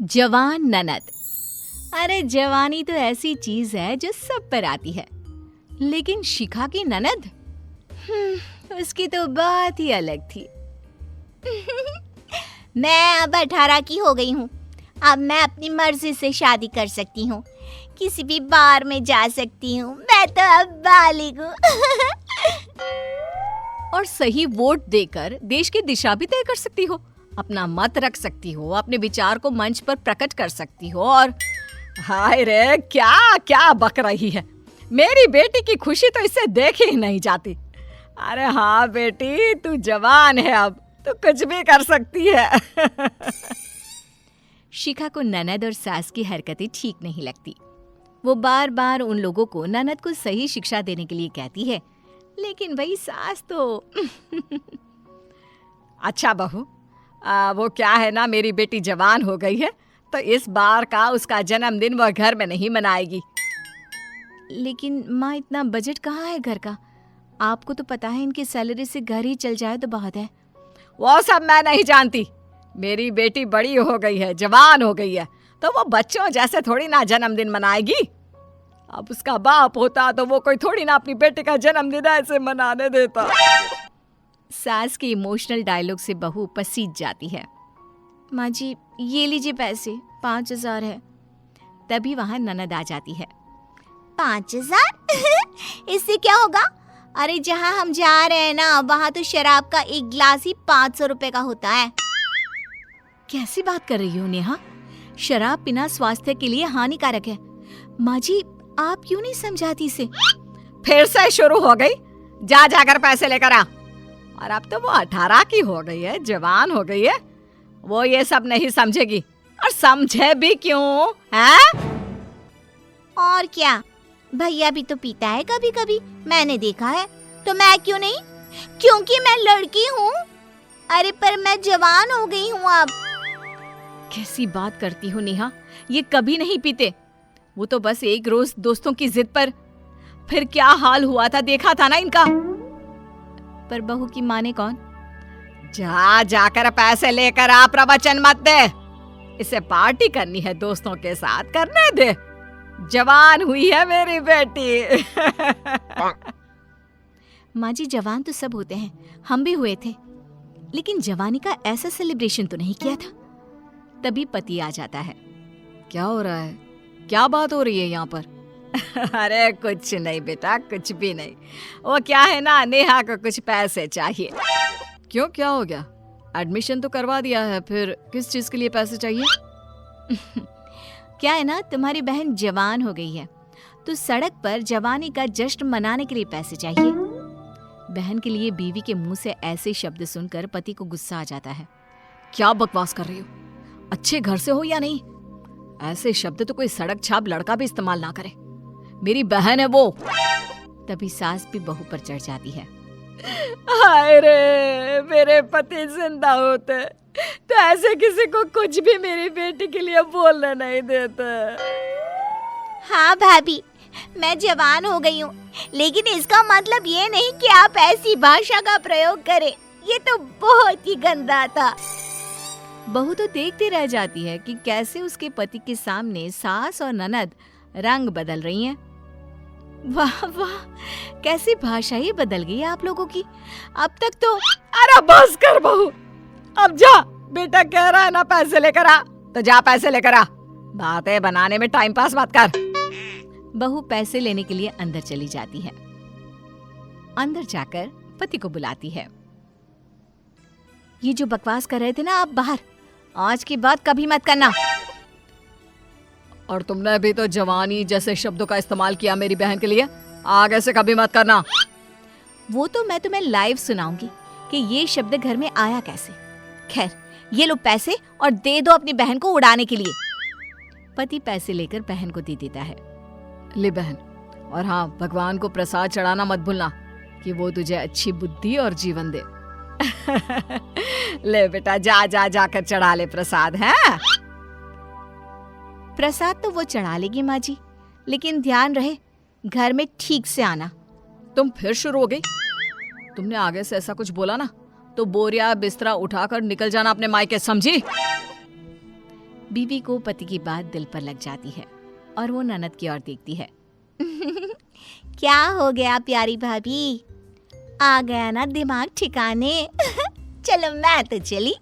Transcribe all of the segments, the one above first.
जवान ननद। अरे जवानी तो ऐसी चीज है जो सब पर आती है, लेकिन शिखा की ननद उसकी तो बात ही अलग थी। मैं अब 18 की हो गई हूँ। अब मैं अपनी मर्जी से शादी कर सकती हूँ, किसी भी बार में जा सकती हूँ। मैं तो अब बालिग हूँ। और सही वोट देकर देश की दिशा भी तय कर सकती हो, अपना मत रख सकती हो, अपने विचार को मंच पर प्रकट कर सकती हो। और हाय रे, क्या क्या बक रही है। मेरी बेटी की खुशी तो इससे देखी ही नहीं जाती। अरे हाँ बेटी, तू जवान है, अब तू कुछ भी कर सकती है। शिखा को ननद और सास की हरकतें ठीक नहीं लगती। वो बार बार उन लोगों को ननद को सही शिक्षा देने के लिए कहती है, लेकिन वही सास तो अच्छा बहू, वो क्या है ना, मेरी बेटी जवान हो गई है तो इस बार का उसका जन्मदिन वह घर में नहीं मनाएगी। लेकिन माँ, इतना बजट कहाँ है घर का? आपको तो पता है इनकी सैलरी से घर ही चल जाए तो बहुत है। वो सब मैं नहीं जानती। मेरी बेटी बड़ी हो गई है, जवान हो गई है, तो वो बच्चों जैसे थोड़ी ना जन्मदिन मनाएगी। अब उसका बाप होता तो वो कोई थोड़ी ना अपनी बेटी का जन्मदिन ऐसे मनाने देता। सास के इमोशनल डायलॉग से बहू पसीज जाती है। माँ जी, ये लीजिए पैसे, 5,000 है। तभी वहां ननद आ जाती है। 5,000? इससे क्या होगा? अरे जहाँ हम जा रहे हैं ना, वहाँ तो शराब का एक गिलास ही 500 रुपए का होता है। कैसी बात कर रही हो नेहा? शराब पीना स्वास्थ्य के लिए हानिकारक है। माँ जी, आप क्यों नहीं समझाती इसे? फिर से शुरू हो गई। जा जाकर पैसे लेकर आ। और अब तो वो 18 की हो गई है, जवान हो गई है, वो ये सब नहीं समझेगी। और समझे भी क्यों है? और क्या, भैया भी तो पीता है कभी कभी, मैंने देखा है। तो मैं क्यों नहीं? क्योंकि मैं लड़की हूँ। अरे पर मैं जवान हो गई हूँ अब। कैसी बात करती हो नेहा, ये कभी नहीं पीते। वो तो बस एक रोज दोस्तों की जिद पर। फिर क्या हाल हुआ था, देखा था ना इनका। पर बहू की माने कौन? जा जाकर पैसे लेकर आ, प्रवचन मत दे। इसे पार्टी करनी है दोस्तों के साथ, करने दे। जवान हुई है मेरी बेटी। माँ जी, जवान तो सब होते हैं, हम भी हुए थे, लेकिन जवानी का ऐसा सेलिब्रेशन तो नहीं किया था। तभी पति आ जाता है। क्या हो रहा है? क्या बात हो रही है यहाँ पर? अरे कुछ नहीं बेटा, कुछ भी नहीं। वो क्या है ना, नेहा को कुछ पैसे चाहिए। क्यों, क्या हो गया? एडमिशन तो करवा दिया है, फिर किस चीज के लिए पैसे चाहिए? क्या है ना, तुम्हारी बहन जवान हो गई है, तो सड़क पर जवानी का जश्न मनाने के लिए पैसे चाहिए। बहन के लिए बीवी के मुंह से ऐसे शब्द सुनकर पति को गुस्सा आ जाता है। क्या बकवास कर रही हो? अच्छे घर से हो या नहीं? ऐसे शब्द तो कोई सड़क छाप लड़का भी इस्तेमाल ना करे। मेरी बहन है वो। तभी सास भी बहू पर चढ़ जाती है। हाय रे, मेरे पति जिंदा होते तो ऐसे किसी को कुछ भी मेरी बेटी के लिए बोलने नहीं देते। हाँ भाभी, मैं जवान हो गई हूँ, लेकिन इसका मतलब ये नहीं कि आप ऐसी भाषा का प्रयोग करें। ये तो बहुत ही गंदा था। बहू तो देखती रह जाती है कि कैसे उसके पति के सामने सास और ननद रंग बदल रही हैं। वाह वाह, कैसी भाषा ही बदल गई है आप लोगों की। अब तक तो। अरे बस कर बहू, अब जा। बेटा कह रहा है ना पैसे लेकर आ, तो जा पैसे लेकर आ। बातें बनाने में टाइम पास मत कर। बहू पैसे लेने के लिए अंदर चली जाती है। अंदर जाकर पति को बुलाती है। ये जो बकवास कर रहे थे ना आप बाहर, आज के बाद कभी मत करना। और तुमने भी तो जवानी जैसे शब्दों का इस्तेमाल किया मेरी बहन के लिए, आगे से कभी मत करना। वो तो मैं तुम्हें लाइव सुनाऊंगी कि ये शब्द घर में आया कैसे। खैर, ये लो पैसे और दे दो अपनी बहन को उड़ाने के लिए। पति पैसे लेकर बहन को दे देता है। ले बहन, और हाँ, भगवान को प्रसाद चढ़ाना मत भूलना कि वो तुझे अच्छी बुद्धि और जीवन दे। ले बेटा, जा जा जाकर चढ़ा ले प्रसाद। है प्रसाद तो वो चढ़ा लेगी माँ जी, लेकिन ध्यान रहे घर में ठीक से आना। तुम फिर शुरू हो गई। तुमने आगे से ऐसा कुछ बोला ना तो बोरिया बिस्तरा उठाकर निकल जाना अपने मायके, समझी? बीवी को पति की बात दिल पर लग जाती है और वो ननद की ओर देखती है। क्या हो गया प्यारी भाभी, आ गया ना दिमाग ठिकाने। चलो मैं तो चली।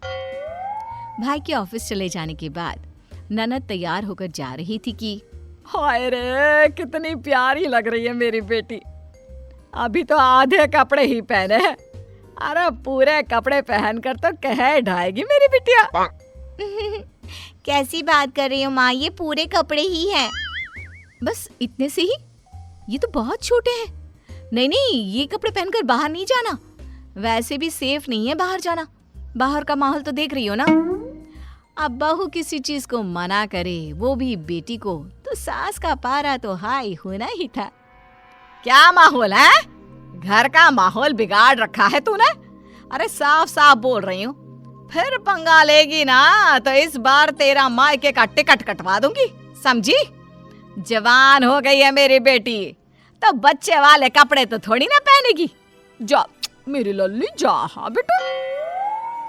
भाई के ऑफिस चले जाने के बाद ननद तैयार होकर जा रही थी कि हाय रे, कितनी प्यारी लग रही है मेरी बेटी। अभी तो आधे कपड़े ही पहने हैं, अरे पूरे कपड़े पहनकर तो कह ढाएगी मेरी बिटिया। कैसी बात कर रही हो माँ, ये पूरे कपड़े ही हैं। बस इतने से ही? ये तो बहुत छोटे हैं। नहीं नहीं, ये कपड़े पहनकर बाहर नहीं जाना, वैसे भी सेफ नहीं है बाहर जाना। बाहर का माहौल तो देख रही हो ना। अब बहू किसी चीज को मना करे, वो भी बेटी को, तो सास का पारा तो हाई होना ही था। क्या माहौल है? घर का माहौल बिगाड़ रखा है तूने। अरे साफ साफ बोल रही हूँ, फिर पंगा लेगी ना तो इस बार तेरा मायके का टिकट कटवा दूंगी, समझी? जवान हो गई है मेरी बेटी तो बच्चे वाले कपड़े तो थोड़ी ना पहनेगी। जा मेरी लल्ली जा। हाँ बेटा।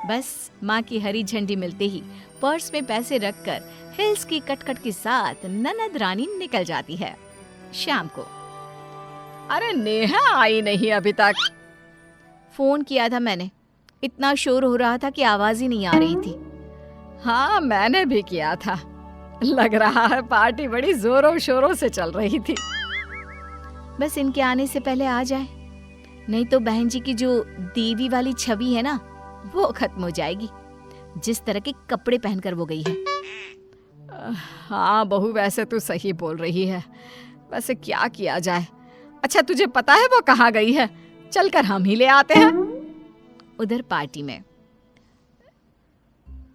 बस माँ की हरी झंडी मिलते ही पर्स में पैसे रखकर हिल्स की कटकट के साथ ननद रानी निकल जाती है। शाम को अरे नेहा आई नहीं अभी तक। फोन किया था मैंने, इतना शोर हो रहा था कि आवाज ही नहीं आ रही थी। हाँ मैंने भी किया था, लग रहा है पार्टी बड़ी जोरों शोरों से चल रही थी। बस इनके आने से पहले आ जाए, नहीं तो बहन जी की जो देवी वाली छवि है ना वो खत्म हो जाएगी, जिस तरह के कपड़े पहनकर वो गई है। हाँ बहू, वैसे तू सही बोल रही है, वैसे क्या किया जाए। अच्छा तुझे पता है वो कहाँ गई है? चलकर हम ही ले आते हैं। उधर पार्टी में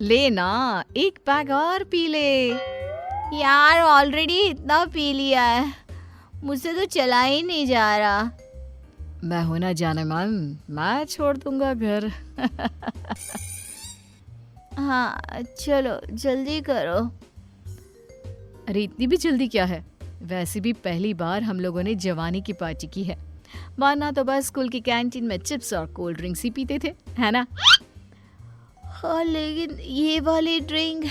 ले ना, एक पैग और पी ले। यार ऑलरेडी इतना पी लिया है, मुझसे तो चला ही नहीं जा रहा। मैं हूं ना जाने मन, मैं छोड़ दूंगा घर। हाँ चलो जल्दी करो। अरे इतनी भी जल्दी क्या है, वैसे भी पहली बार हम लोगों ने जवानी की पार्टी की है, वरना तो बस स्कूल की कैंटीन में चिप्स और कोल्ड ड्रिंक्स ही पीते थे, है ना? हाँ लेकिन ये वाली ड्रिंक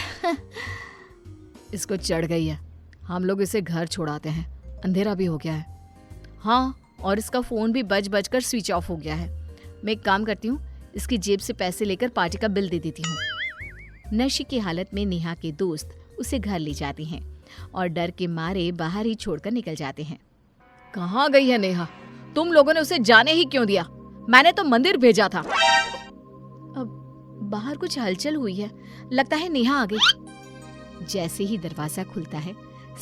इसको चढ़ गई है, हम लोग इसे घर छोड़ाते हैं, अंधेरा भी हो गया है। हाँ और इसका फोन भी बज बज कर स्विच ऑफ हो गया है। मैं एक काम करती हूँ, इसकी जेब से पैसे लेकर पार्टी का बिल दे देती हूँ। नशे की हालत में नेहा के दोस्त उसे घर ले जाते हैं और डर के मारे बाहर ही छोड़कर निकल जाते हैं। कहाँ गई है नेहा? तुम लोगों ने उसे जाने ही क्यों दिया? मैंने तो मंदिर भेजा था। अब बाहर कुछ हलचल हुई है, लगता है नेहा आ गई। जैसे ही दरवाजा खुलता है,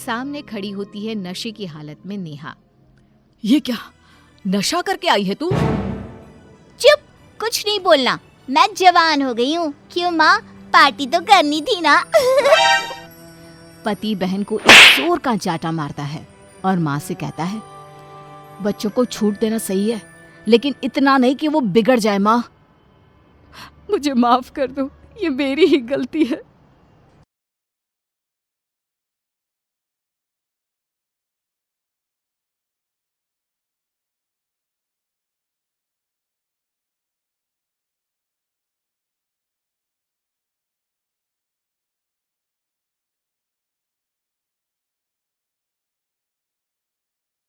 सामने खड़ी होती है नशे की हालत में नेहा। ये क्या नशा करके आई है तू? चुप, कुछ नहीं बोलना, मैं जवान हो गई हूँ। क्यों माँ, पार्टी तो करनी थी ना। पति बहन को एक जोर का चाटा मारता है और माँ से कहता है, बच्चों को छूट देना सही है, लेकिन इतना नहीं कि वो बिगड़ जाए। माँ मुझे माफ कर दो, ये मेरी ही गलती है।